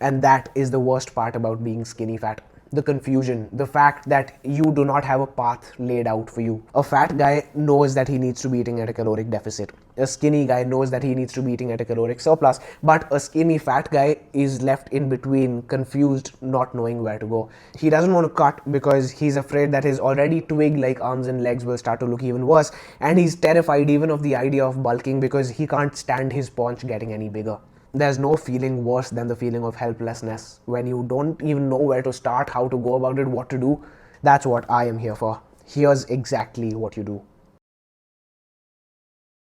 And that is the worst part about being skinny fat. The confusion, the fact that you do not have a path laid out for you. A fat guy knows that he needs to be eating at a caloric deficit. A skinny guy knows that he needs to be eating at a caloric surplus. But a skinny fat guy is left in between, confused, not knowing where to go. He doesn't want to cut because he's afraid that his already twig-like arms and legs will start to look even worse. And he's terrified even of the idea of bulking because he can't stand his paunch getting any bigger. There's no feeling worse than the feeling of helplessness when you don't even know where to start, how to go about it, what to do. That's what I am here for. Here's exactly what you do.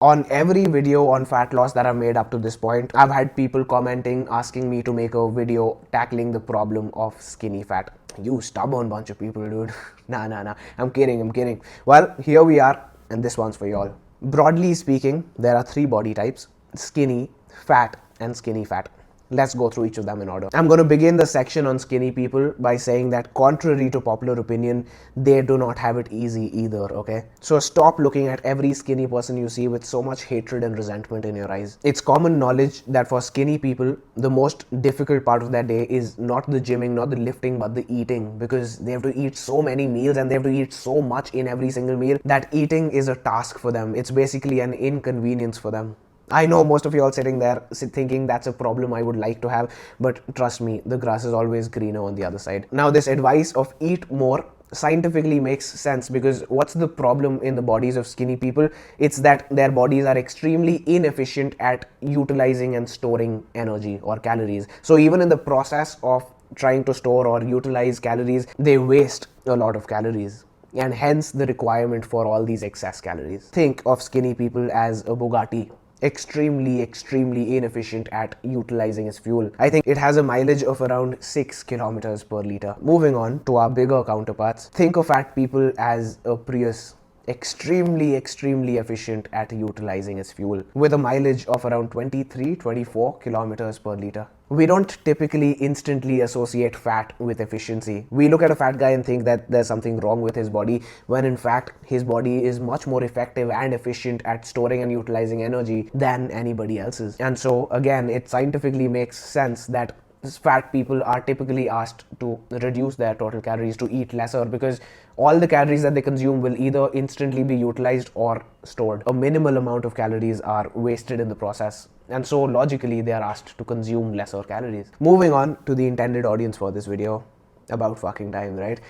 On every video on fat loss that I've made up to this point, I've had people commenting, asking me to make a video tackling the problem of skinny fat. You stubborn bunch of people, dude. Nah. I'm kidding. Well, here we are, and this one's for y'all. Broadly speaking, there are 3 body types: skinny, fat, and skinny fat. Let's go through each of them in order. I'm going to begin the section on skinny people by saying that contrary to popular opinion, they do not have it easy either, okay? So stop looking at every skinny person you see with so much hatred and resentment in your eyes. It's common knowledge that for skinny people, the most difficult part of their day is not the gymming, not the lifting, but the eating, because they have to eat so many meals and they have to eat so much in every single meal that eating is a task for them. It's basically an inconvenience for them. I know most of you all sitting there thinking that's a problem I would like to have, but trust me, the grass is always greener on the other side. Now, this advice of eat more scientifically makes sense because what's the problem in the bodies of skinny people? It's that their bodies are extremely inefficient at utilizing and storing energy or calories. So even in the process of trying to store or utilize calories, they waste a lot of calories. And hence the requirement for all these excess calories. Think of skinny people as a Bugatti. Extremely inefficient at utilizing its fuel. I think it has a mileage of around 6 kilometers per liter. Moving on to our bigger counterparts, think of fat people as a Prius. Extremely efficient at utilizing its fuel with a mileage of around 23-24 kilometers per liter. We don't typically instantly associate fat with efficiency. We look at a fat guy and think that there's something wrong with his body, when in fact his body is much more effective and efficient at storing and utilizing energy than anybody else's. And so again, it scientifically makes sense that fat people are typically asked to reduce their total calories, to eat lesser, because all the calories that they consume will either instantly be utilized or stored. A minimal amount of calories are wasted in the process, and so logically they are asked to consume lesser calories. Moving on to the intended audience for this video, about fucking time, right?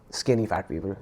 Skinny fat people.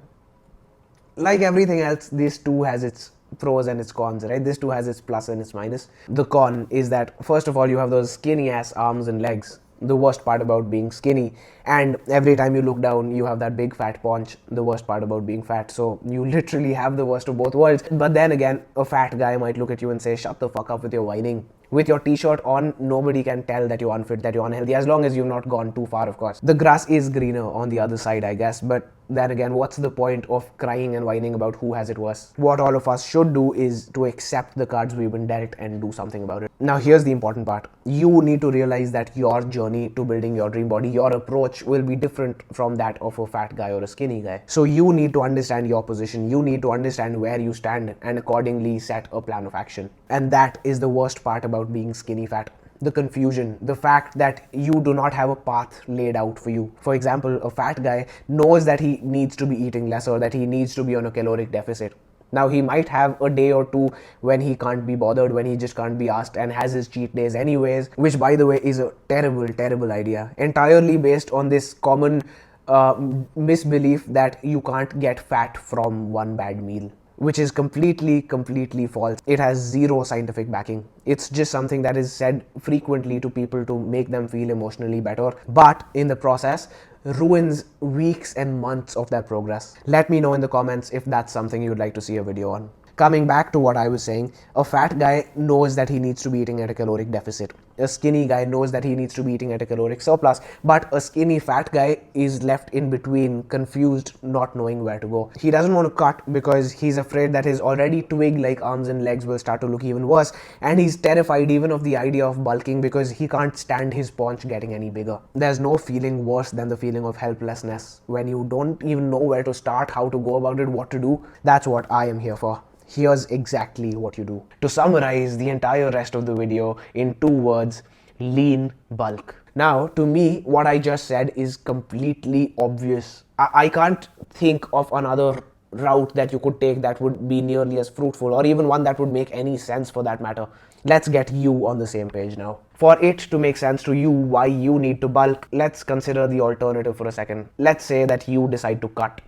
Like everything else, this too has its pros and its cons, right? This too has its plus and its minus. The con is that, first of all, you have those skinny ass arms and legs. The worst part about being skinny, and every time you look down you have that big fat paunch. The worst part about being fat. So you literally have the worst of both worlds. But then again, a fat guy might look at you and say, shut the fuck up with your whining. With your t-shirt on, nobody can tell that you're unfit, that you're unhealthy, as long as you've not gone too far, of course. The grass is greener on the other side, I guess, but then again, what's the point of crying and whining about who has it worse? What all of us should do is to accept the cards we've been dealt and do something about it. Now, here's the important part. You need to realize that your journey to building your dream body, your approach will be different from that of a fat guy or a skinny guy. So you need to understand your position. You need to understand where you stand and accordingly set a plan of action. And that is the worst part about being skinny fat. The confusion, the fact that you do not have a path laid out for you. For example, a fat guy knows that he needs to be eating less or that he needs to be on a caloric deficit. Now, he might have a day or two when he can't be bothered, when he just can't be asked, and has his cheat days anyways, which, by the way, is a terrible idea. Entirely based on this common misbelief that you can't get fat from one bad meal, which is completely false. It has zero scientific backing. It's just something that is said frequently to people to make them feel emotionally better, but in the process ruins weeks and months of their progress. Let me know in the comments if that's something you'd like to see a video on. Coming back to what I was saying, a fat guy knows that he needs to be eating at a caloric deficit. A skinny guy knows that he needs to be eating at a caloric surplus, but a skinny fat guy is left in between, confused, not knowing where to go. He doesn't want to cut because he's afraid that his already twig-like arms and legs will start to look even worse, and he's terrified even of the idea of bulking because he can't stand his paunch getting any bigger. There's no feeling worse than the feeling of helplessness when you don't even know where to start, how to go about it, what to do. That's what I am here for. Here's exactly what you do. To summarize the entire rest of the video in 2 words, lean bulk. Now, to me, what I just said is completely obvious. I can't think of another route that you could take that would be nearly as fruitful, or even one that would make any sense for that matter. Let's get you on the same page now. For it to make sense to you why you need to bulk, let's consider the alternative for a second. Let's say that you decide to cut.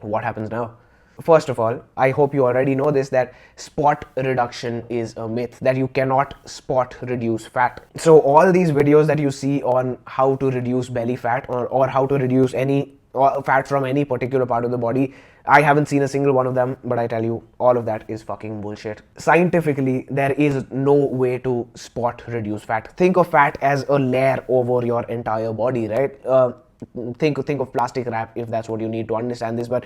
What happens now? First of all, I hope you already know this, that spot reduction is a myth, that you cannot spot reduce fat. So all these videos that you see on how to reduce belly fat or how to reduce any fat from any particular part of the body, I haven't seen a single one of them, but I tell you, all of that is fucking bullshit. Scientifically, there is no way to spot reduce fat. Think of fat as a layer over your entire body, right? Think of plastic wrap, if that's what you need to understand this, but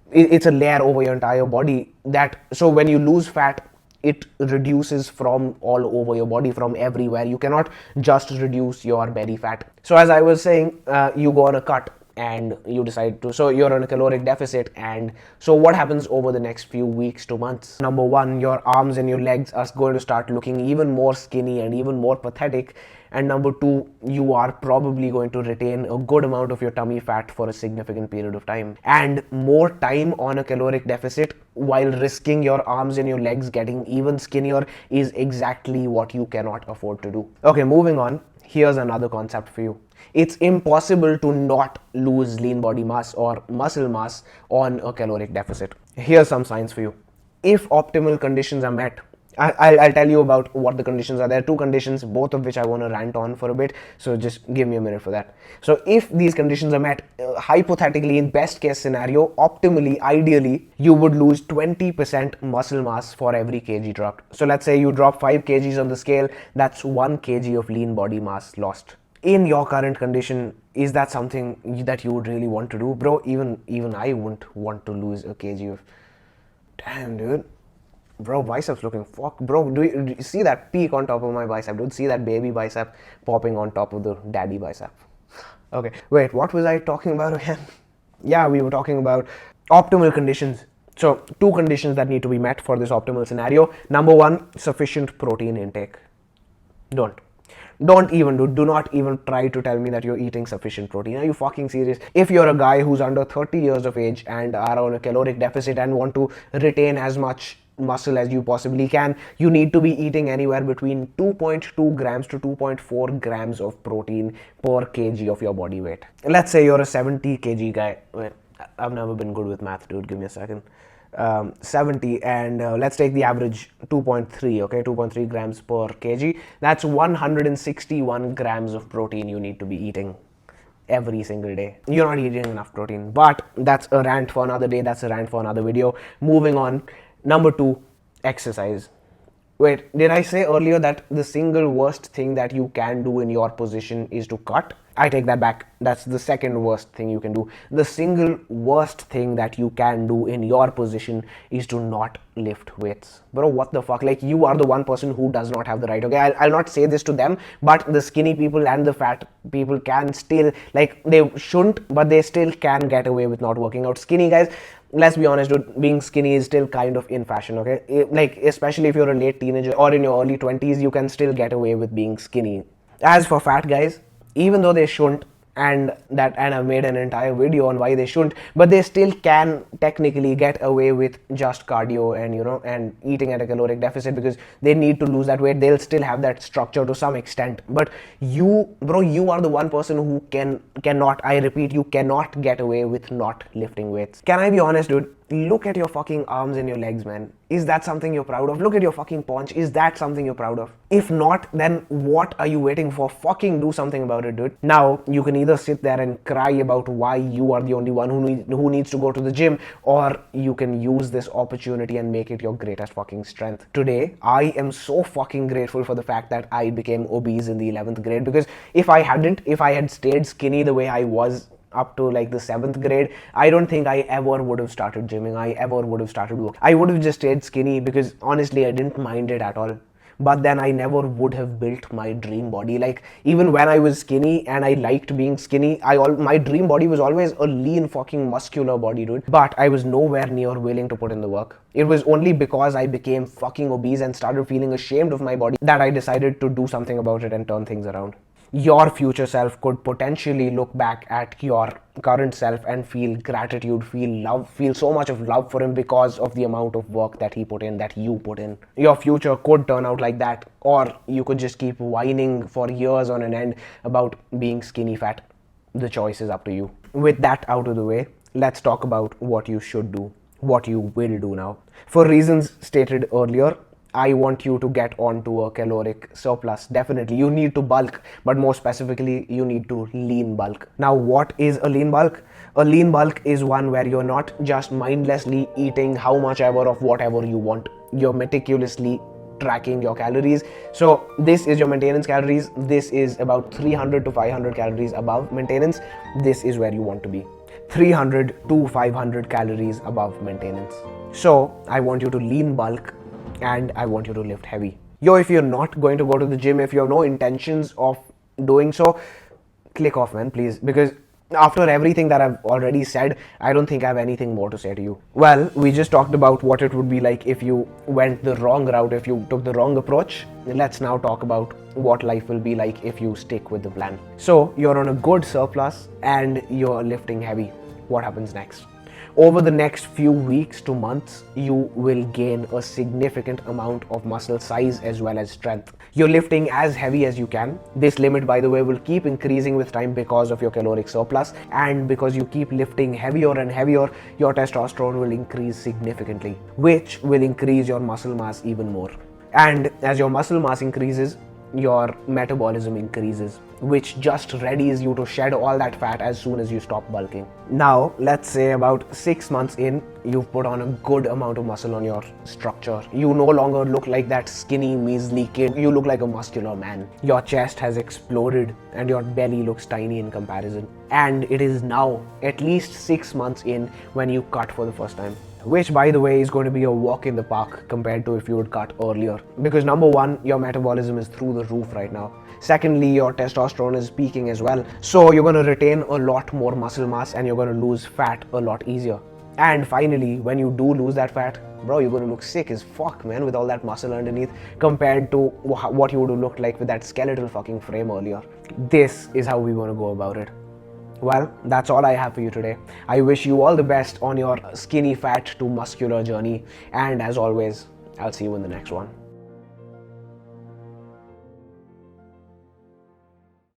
it's a layer over your entire body. That so when you lose fat, it reduces from all over your body, from everywhere. You cannot just reduce your belly fat. So as I was saying, you go on a cut and you decide to, so you're on a caloric deficit, and so what happens over the next few weeks to months? Number one, your arms and your legs are going to start looking even more skinny and even more pathetic. And number two, you are probably going to retain a good amount of your tummy fat for a significant period of time. And more time on a caloric deficit while risking your arms and your legs getting even skinnier is exactly what you cannot afford to do. Okay, moving on. Here's another concept for you. It's impossible to not lose lean body mass or muscle mass on a caloric deficit. Here's some science for you. If optimal conditions are met, I'll tell you about what the conditions are. There are two conditions, both of which I want to rant on for a bit, so just give me a minute for that. So if these conditions are met, hypothetically, in best case scenario, optimally, ideally, you would lose 20% muscle mass for every kg dropped. So let's say you drop 5 kgs on the scale, that's 1 kg of lean body mass lost. In your current condition, is that something that you would really want to do? Bro, even I wouldn't want to lose a kg of... Damn, dude. Bro, biceps looking fuck. Bro, do you see that peak on top of my bicep? Dude, see that baby bicep popping on top of the daddy bicep? Okay, wait, what was I talking about again? Yeah, we were talking about optimal conditions. So, two conditions that need to be met for this optimal scenario. Number one, sufficient protein intake. Do not even try to tell me that you're eating sufficient protein. Are you fucking serious? If you're a guy who's under 30 years of age and are on a caloric deficit and want to retain as much muscle as you possibly can, you need to be eating anywhere between 2.2 grams to 2.4 grams of protein per kg of your body weight. Let's say you're a 70 kg guy. Wait, I've never been good with math, dude. Give me a second. 70, and let's take the average 2.3, okay, 2.3 grams per kg. That's 161 grams of protein you need to be eating every single day. You're not eating enough protein, but that's a rant for another day. That's a rant for another video. Moving on. Number two, exercise. Wait, did I say earlier that the single worst thing that you can do in your position is to cut? I take that back. That's the second worst thing you can do. The single worst thing that you can do in your position is to not lift weights. Bro, what the fuck? Like, you are the one person who does not have the right. Okay, I'll not say this to them, but the skinny people and the fat people can still, like, they shouldn't, but they still can get away with not working out. Skinny guys, let's be honest, dude, being skinny is still kind of in fashion, okay? Like, especially if you're a late teenager or in your early 20s, you can still get away with being skinny. As for fat guys, even though they shouldn't, and I've made an entire video on why they shouldn't, but they still can technically get away with just cardio and, you know, and eating at a caloric deficit, because they need to lose that weight. They'll still have that structure to some extent. But you, bro, you are the one person who cannot, I repeat, you cannot get away with not lifting weights. Can I be honest, dude? Look at your fucking arms and your legs, man. Is that something you're proud of? Look at your fucking ponch. Is that something you're proud of? If not, then what are you waiting for? Fucking do something about it, dude. Now, you can either sit there and cry about why you are the only one who needs to go to the gym, or you can use this opportunity and make it your greatest fucking strength. Today, I am so fucking grateful for the fact that I became obese in the 11th grade, because if I had stayed skinny the way I was up to like the 7th grade, I don't think I ever would have started gymming. I ever would have started work. I would have just stayed skinny because honestly I didn't mind it at all. But then I never would have built my dream body. Like, even when I was skinny and I liked being skinny, my dream body was always a lean fucking muscular body, dude. But I was nowhere near willing to put in the work. It was only because I became fucking obese and started feeling ashamed of my body that I decided to do something about it and turn things around. your future self could potentially look back at your current self and feel gratitude, feel love, feel so much of love for him because of the amount of work that he put in, that you put in. Your future could turn out like that, or you could just keep whining for years on an end about being skinny fat. The choice is up to you. With that out of the way, let's talk about what you should do, what you will do now. For reasons stated earlier, I want you to get onto a caloric surplus. Definitely, you need to bulk, but more specifically, you need to lean bulk. Now, what is a lean bulk? A lean bulk is one where you're not just mindlessly eating how much ever of whatever you want. You're meticulously tracking your calories. So this is your maintenance calories. This is about 300 to 500 calories above maintenance. This is where you want to be. 300 to 500 calories above maintenance. So I want you to lean bulk and I want you to lift heavy. Yo, if you're not going to go to the gym, if you have no intentions of doing so, click off, man, please, because after everything that I've already said, I don't think I have anything more to say to you. Well, we just talked about what it would be like if you went the wrong route, if you took the wrong approach. Let's now talk about what life will be like if you stick with the plan. So you're on a good surplus and you're lifting heavy. What happens next? Over the next few weeks to months, you will gain a significant amount of muscle size as well as strength. You're lifting as heavy as you can. This limit, by the way, will keep increasing with time because of your caloric surplus, and because you keep lifting heavier and heavier, your testosterone will increase significantly, which will increase your muscle mass even more. And as your muscle mass increases, your metabolism increases, which just readies you to shed all that fat as soon as you stop bulking. Now, let's say about 6 months in, you've put on a good amount of muscle on your structure. You no longer look like that skinny, measly kid. You look like a muscular man. Your chest has exploded and your belly looks tiny in comparison. And it is now at least 6 months in when you cut for the first time. Which, by the way, is going to be a walk in the park compared to if you would cut earlier. Because number one, your metabolism is through the roof right now. Secondly, your testosterone is peaking as well. So you're going to retain a lot more muscle mass and you're going to lose fat a lot easier. And finally, when you do lose that fat, bro, you're going to look sick as fuck, man, with all that muscle underneath compared to what you would have looked like with that skeletal fucking frame earlier. This is how we want to go about it. Well, that's all I have for you today. I wish you all the best on your skinny fat to muscular journey. And as always, I'll see you in the next one.